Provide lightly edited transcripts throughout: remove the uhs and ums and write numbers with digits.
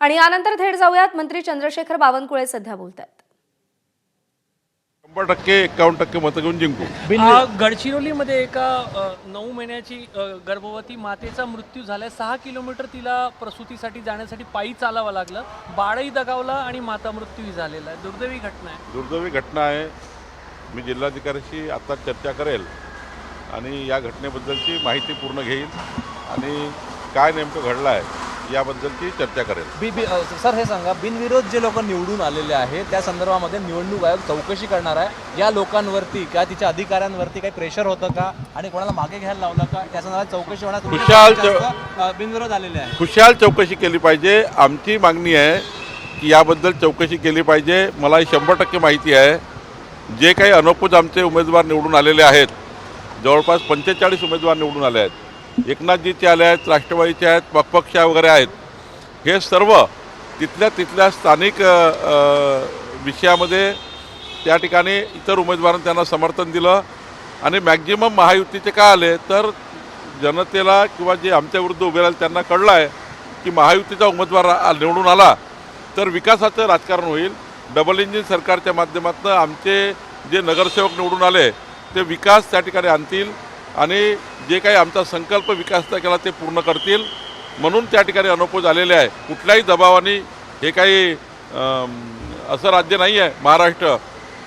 आणि यानंतर थेट जाऊयात मंत्री चंद्रशेखर बावनकुळे सध्या बोलतात। 100% 51% मतं घेऊन जिंकू। गडचिरोलीमध्ये एका 9 महिन्याची गर्भवती मातेचा मृत्यू झाला। 6 किलोमीटर तिला प्रसूतीसाठी जाण्यासाठी पायी चालावं लागलं। बाळही दगावला आणि माता मृत्यूही झालेला आहे। दुर्दैवी घटना आहे। दुर्दैवी घटना आहे। मी जिल्हाधिकाऱ्यांशी आता चर्चा करेल आणि या घटनेबद्दलची माहिती पूर्ण घेईल आणि काय नेमकं घडलं आहे याबद्दलची चर्चा करेल। सर हे सांगा, बिनविरोध जे लोक निवडून आलेले आहेत त्या संदर्भामध्ये निवडणूक आयोग चौकशी करणार आहे। या लोकांवरती किंवा तिच्या अधिकाऱ्यांवरती काही प्रेशर होतं का आणि कोणाला मागे घ्यायला लावलं का या संदर्भात चौकशी होणार? बिनविरोध आलेले आहे, खुशाल चौकशी केली पाहिजे। आमची मागणी आहे की याबद्दल चौकशी केली पाहिजे। मला 100% माहिती आहे जे काही अनौपचारिक आमचे उमेदवार निवडून आलेले आहेत, जवळपास 45 उमेदवार निवडून आले आहेत। एकनाथजीचे आले आहेत, राष्ट्रवादीचे आहेत, पक्ष वगैरे आहेत। हे सर्व तिथल्या स्थानिक विषयामध्ये त्या ठिकाणी इतर उमेदवारांनी त्यांना समर्थन दिलं आणि मॅक्झिमम महायुतीचे काय आले तर जनतेला किंवा जे आमच्या विरुद्ध उभे राहिले त्यांना कळलं आहे की महायुतीचा उमेदवार निवडून आला तर विकासाचं राजकारण होईल। डबल इंजिन सरकारच्या माध्यमातून आमचे जे नगरसेवक निवडून आले ते विकास त्या ठिकाणी आणतील आणि जे काही आमचा संकल्प विकासाचा केला ते पूर्ण करतील म्हणून त्या ठिकाणी अनौपचारिक आलेले आहे। कुठल्याही दबावाने हे काही असं राज्य नाही आहे महाराष्ट्र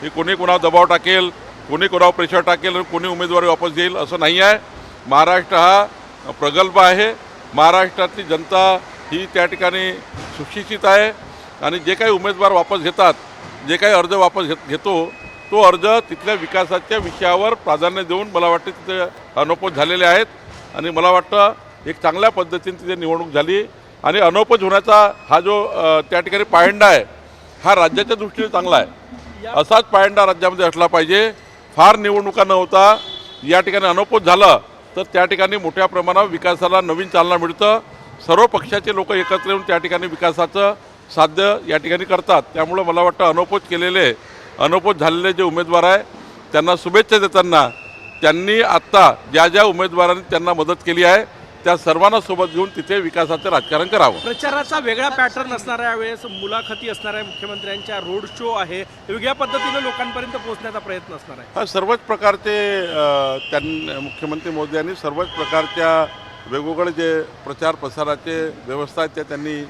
की कोणी कोणावर दबाव टाकेल, कोणी कोणावर प्रेशर टाकेल आणि कोणी उमेदवारी वापस देईल असं नाही आहे। महाराष्ट्र हा प्रगल्भ आहे। महाराष्ट्रातली जनता ही त्या ठिकाणी सुशिक्षित आहे आणि जे काही उमेदवार वापस घेतात, जे काही अर्ज वापस घेतो तो अर्ज तिथल्या विकासाच्या विषयावर प्राधान्य देऊन मला वाटतं तिथे अनौपचारिक झालेले आहेत आणि मला वाटतं एक चांगल्या पद्धतीने तिथे निवडणूक झाली आणि अनौपचारिक होण्याचा हा जो त्या ठिकाणी पायंडा आहे हा राज्याच्या दृष्टीने चांगला आहे। असाच पायंडा राज्यामध्ये असला पाहिजे। फार निवडणुका न होता या ठिकाणी अनौपचारिक झालं तर त्या ठिकाणी मोठ्या प्रमाणावर विकासाला नवीन चालना मिळतं। सर्व पक्षाचे लोक एकत्र येऊन त्या ठिकाणी विकासाचं साध्य या ठिकाणी करतात। त्यामुळे मला वाटतं अनौपचारिक झालेले जे उमेदवार आहे त्यांना शुभेच्छा देताना त्यांनी आत्ता ज्या उमेदवारांनी त्यांना मदत केली आहे त्या सर्वांना सोबत घेऊन तिथे विकासाचं राजकारण करावं। प्रचाराचा वेगळा पॅटर्न असणार आहे, यावेळेस मुलाखती असणार आहे, मुख्यमंत्र्यांच्या रोड शो आहे, वेगळ्या पद्धतीने लोकांपर्यंत पोहोचण्याचा प्रयत्न असणार आहे। हा सर्वच प्रकारचे मुख्यमंत्री मोदी यांनी सर्वच प्रकारच्या वेगवेगळे जे प्रचार प्रसाराचे व्यवस्था आहेत त्या त्यांनी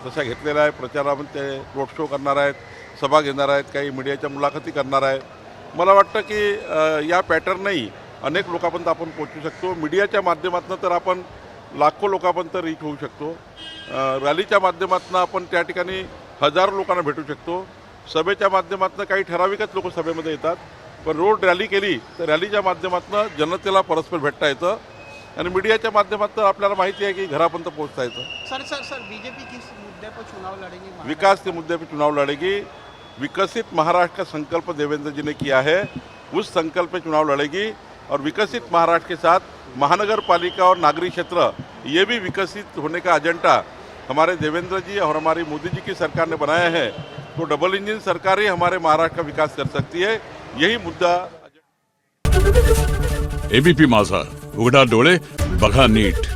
तशा घेतलेल्या आहे। प्रचारामध्ये ते रोड शो करणार आहेत, सभा घेणार आहेत, काही मीडियाच्या मुलाखती करणार आहेत। मला वाटतं की या पॅटर्नही अनेक लोकांपर्यंत आपण पोहोचू शकतो। मीडियाच्या माध्यमातून तर आपण लाखो लोकांपर्यंत रीच होऊ शकतो। रॅलीच्या माध्यमातून आपण त्या ठिकाणी हजारो लोकांना भेटू शकतो। सभेच्या माध्यमातून काही ठराविकच लोक सभेमध्ये येतात, पण रोड रॅली केली तर रॅलीच्या माध्यमातून जनतेला परस्पर भेटता येतं आणि मीडियाच्या माध्यमातून आपल्याला माहिती आहे की घरापर्यंत पोहोचता येतं। सर बीजेपी किस मुद्दे पर चुनाव लड़ेगी? विकास के मुद्दे पर चुनाव लड़ेगी। विकसित महाराष्ट्र का संकल्प देवेंद्र जी ने किया है, उस संकल्प पे चुनाव लड़ेगी और विकसित महाराष्ट्र के साथ महानगर पालिका और नागरिक क्षेत्र ये भी विकसित होने का एजेंडा हमारे देवेंद्र जी और हमारी मोदी जी की सरकार ने बनाया है। तो डबल इंजन सरकार ही हमारे महाराष्ट्र का विकास कर सकती है, यही मुद्दा। एबीपी माझा, उघडा डोळे बघा नीट।